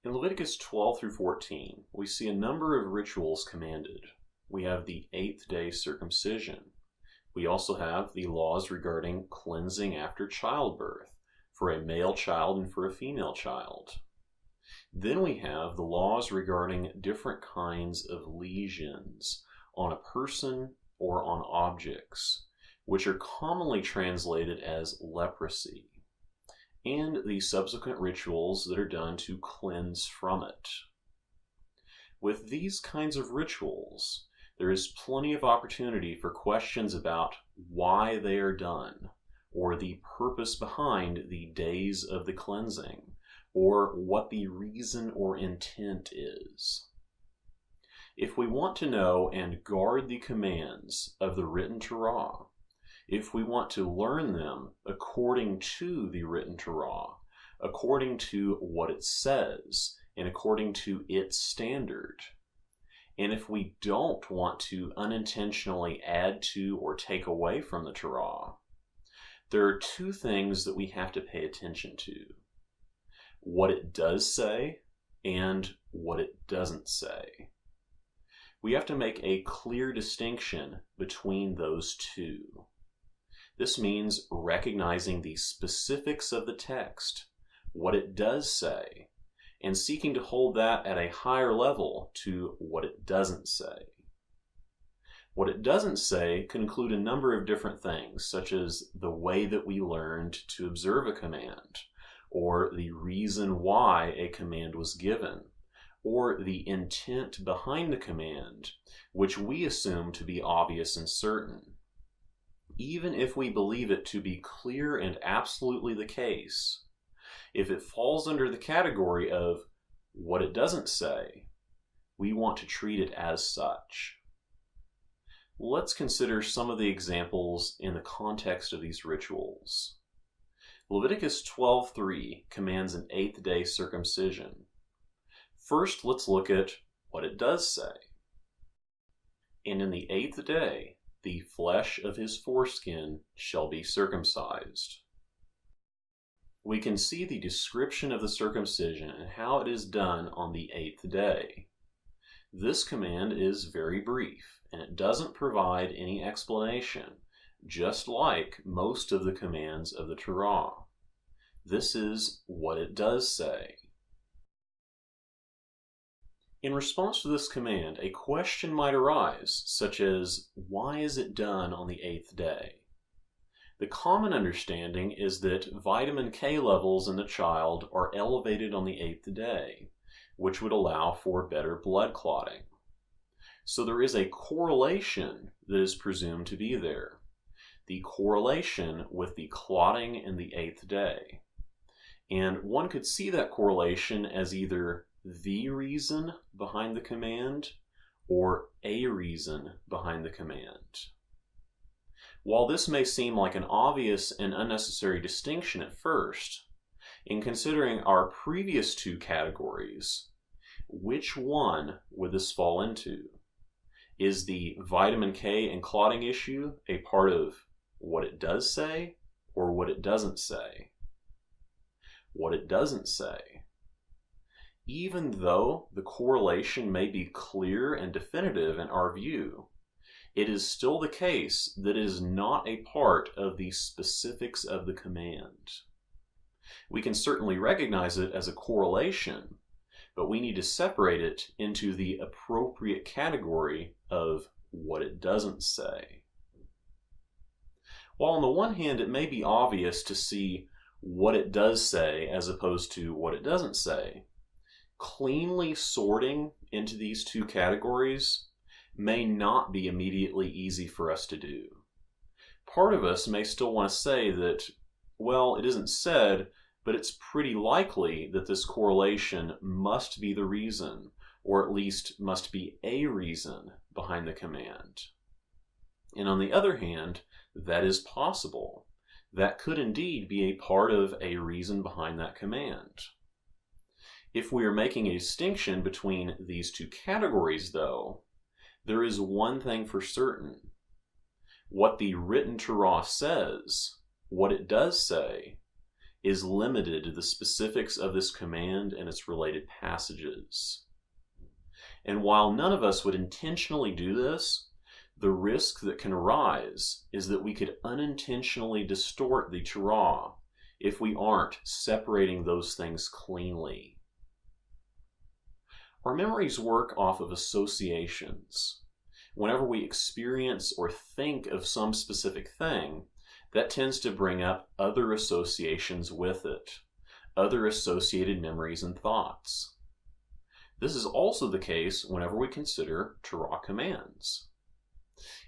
In Leviticus 12 through 14, we see a number of rituals commanded. We have the 8th day circumcision. We also have the laws regarding cleansing after childbirth for a male child and for a female child. Then we have the laws regarding different kinds of lesions on a person or on objects, which are commonly translated as leprosy, and the subsequent rituals that are done to cleanse from it. With these kinds of rituals, there is plenty of opportunity for questions about why they are done, or the purpose behind the days of the cleansing, or what the reason or intent is. If we want to know and guard the commands of the written Torah, if we want to learn them according to the written Torah, according to what it says, and according to its standard, and if we don't want to unintentionally add to or take away from the Torah, there are two things that we have to pay attention to: what it does say and what it doesn't say. We have to make a clear distinction between those two. This means recognizing the specifics of the text, what it does say, and seeking to hold that at a higher level to what it doesn't say. What it doesn't say can include a number of different things, such as the way that we learned to observe a command, or the reason why a command was given, or the intent behind the command, which we assume to be obvious and certain. Even if we believe it to be clear and absolutely the case, if it falls under the category of what it doesn't say, we want to treat it as such. Let's consider some of the examples in the context of these rituals. Leviticus 12:3 commands an 8th day circumcision. First, let's look at what it does say. And in the 8th day, the flesh of his foreskin shall be circumcised. We can see the description of the circumcision and how it is done on the 8th day. This command is very brief, and it doesn't provide any explanation, just like most of the commands of the Torah. This is what it does say. In response to this command, a question might arise, such as, why is it done on the 8th day? The common understanding is that vitamin K levels in the child are elevated on the 8th day, which would allow for better blood clotting. So there is a correlation that is presumed to be there. The correlation with the clotting in the 8th day. And one could see that correlation as either the reason behind the command or a reason behind the command. While this may seem like an obvious and unnecessary distinction at first, in considering our previous two categories, which one would this fall into? Is the vitamin K and clotting issue a part of what it does say or what it doesn't say? What it doesn't say. Even though the correlation may be clear and definitive in our view, it is still the case that it is not a part of the specifics of the command. We can certainly recognize it as a correlation, but we need to separate it into the appropriate category of what it doesn't say. While on the one hand it may be obvious to see what it does say as opposed to what it doesn't say, cleanly sorting into these two categories may not be immediately easy for us to do. Part of us may still want to say that, well, it isn't said, but it's pretty likely that this correlation must be the reason, or at least must be a reason behind the command. And on the other hand, that is possible. That could indeed be a part of a reason behind that command. If we are making a distinction between these two categories, though, there is one thing for certain. What the written Torah says, what it does say, is limited to the specifics of this command and its related passages. And while none of us would intentionally do this, the risk that can arise is that we could unintentionally distort the Torah if we aren't separating those things cleanly. Our memories work off of associations. Whenever we experience or think of some specific thing, that tends to bring up other associations with it, other associated memories and thoughts. This is also the case whenever we consider Torah commands.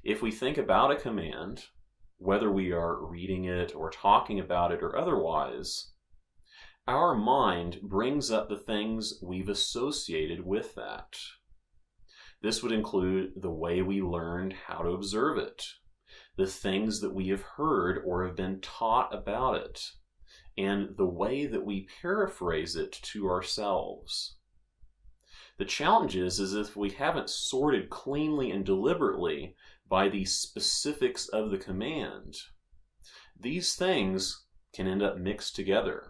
If we think about a command, whether we are reading it or talking about it or otherwise, our mind brings up the things we've associated with that. This would include the way we learned how to observe it, the things that we have heard or have been taught about it, and the way that we paraphrase it to ourselves. The challenge is if we haven't sorted cleanly and deliberately by the specifics of the command, these things can end up mixed together.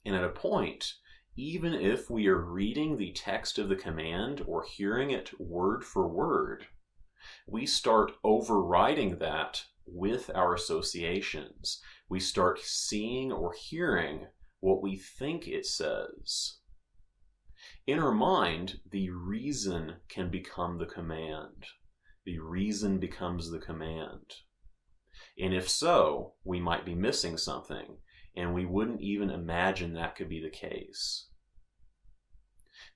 And at a point, even if we are reading the text of the command or hearing it word for word, we start overriding that with our associations. We start seeing or hearing what we think it says. In our mind, the reason can become the command. The reason becomes the command. And if so, we might be missing something, and we wouldn't even imagine that could be the case.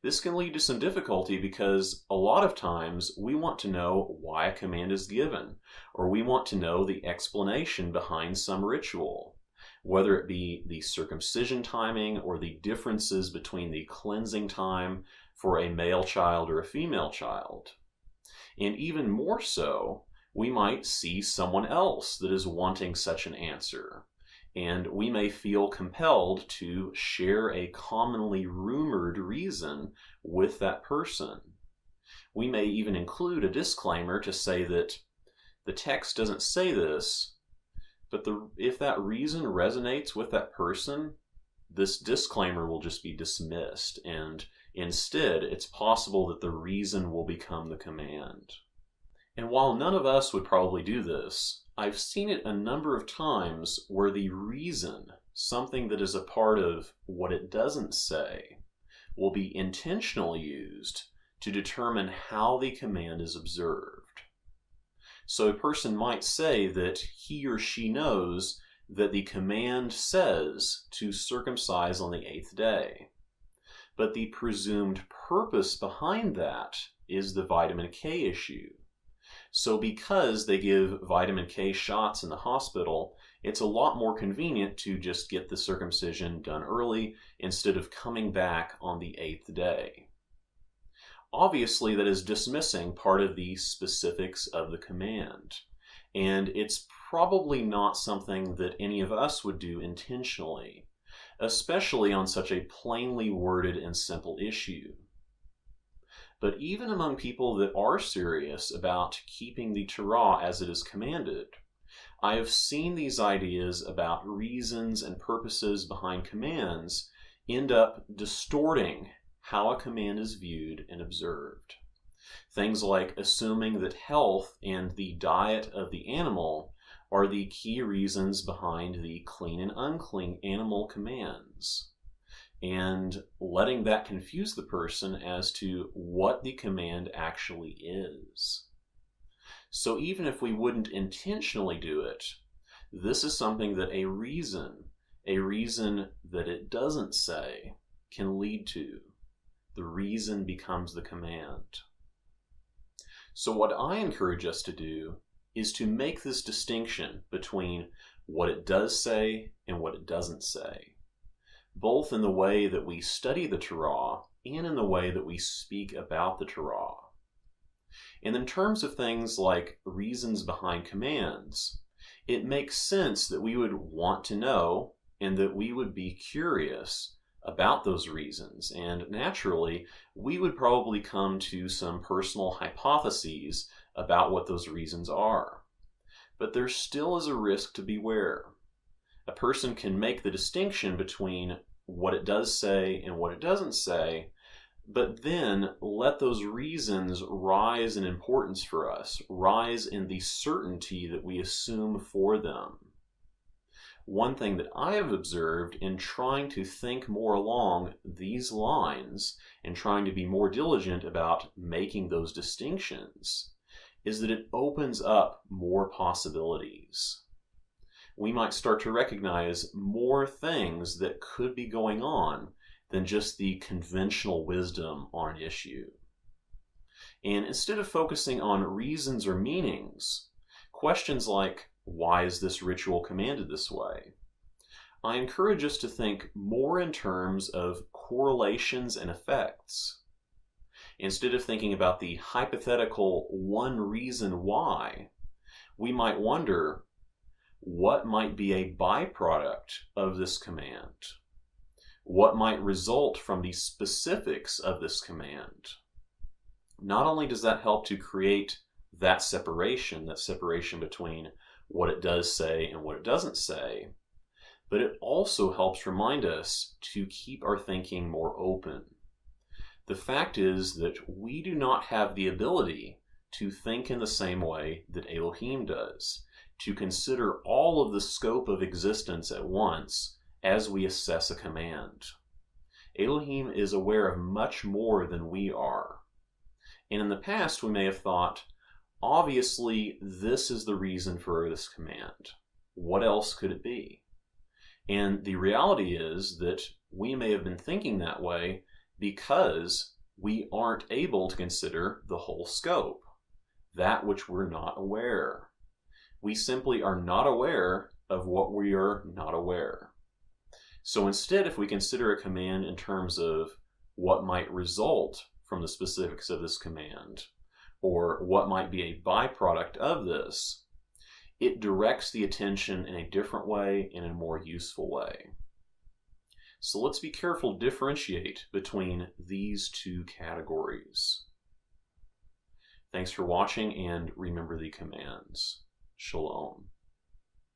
This can lead to some difficulty because a lot of times we want to know why a command is given, or we want to know the explanation behind some ritual, whether it be the circumcision timing or the differences between the cleansing time for a male child or a female child. And even more so, we might see someone else that is wanting such an answer, and we may feel compelled to share a commonly rumored reason with that person. We may even include a disclaimer to say that the text doesn't say this, but if that reason resonates with that person, this disclaimer will just be dismissed, and instead it's possible that the reason will become the command. And while none of us would probably do this, I've seen it a number of times where the reason, something that is a part of what it doesn't say, will be intentionally used to determine how the command is observed. So a person might say that he or she knows that the command says to circumcise on the 8th day, but the presumed purpose behind that is the vitamin K issue. So because they give vitamin K shots in the hospital, it's a lot more convenient to just get the circumcision done early instead of coming back on the 8th day. Obviously, that is dismissing part of the specifics of the command, and it's probably not something that any of us would do intentionally, especially on such a plainly worded and simple issue. But even among people that are serious about keeping the Torah as it is commanded, I have seen these ideas about reasons and purposes behind commands end up distorting how a command is viewed and observed. Things like assuming that health and the diet of the animal are the key reasons behind the clean and unclean animal commands, and letting that confuse the person as to what the command actually is. So even if we wouldn't intentionally do it, this is something that a reason that it doesn't say can lead to. The reason becomes the command. So what I encourage us to do is to make this distinction between what it does say and what it doesn't say, both in the way that we study the Torah and in the way that we speak about the Torah. And in terms of things like reasons behind commands, it makes sense that we would want to know and that we would be curious about those reasons. And naturally, we would probably come to some personal hypotheses about what those reasons are. But there still is a risk to beware. A person can make the distinction between what it does say and what it doesn't say, but then let those reasons rise in importance for us, rise in the certainty that we assume for them. One thing that I have observed in trying to think more along these lines and trying to be more diligent about making those distinctions is that it opens up more possibilities. We might start to recognize more things that could be going on than just the conventional wisdom on an issue. And instead of focusing on reasons or meanings, questions like, why is this ritual commanded this way? I encourage us to think more in terms of correlations and effects. Instead of thinking about the hypothetical one reason why, we might wonder, what might be a byproduct of this command? What might result from the specifics of this command? Not only does that help to create that separation between what it does say and what it doesn't say, but it also helps remind us to keep our thinking more open. The fact is that we do not have the ability to think in the same way that Elohim does, to consider all of the scope of existence at once as we assess a command. Elohim is aware of much more than we are. And in the past, we may have thought, obviously, this is the reason for this command. What else could it be? And the reality is that we may have been thinking that way because we aren't able to consider the whole scope, that which we're not aware. We simply are not aware of what we are not aware. So instead, if we consider a command in terms of what might result from the specifics of this command, or what might be a byproduct of this, it directs the attention in a different way, in a more useful way. So let's be careful to differentiate between these two categories. Thanks for watching, and remember the commands. Shalom.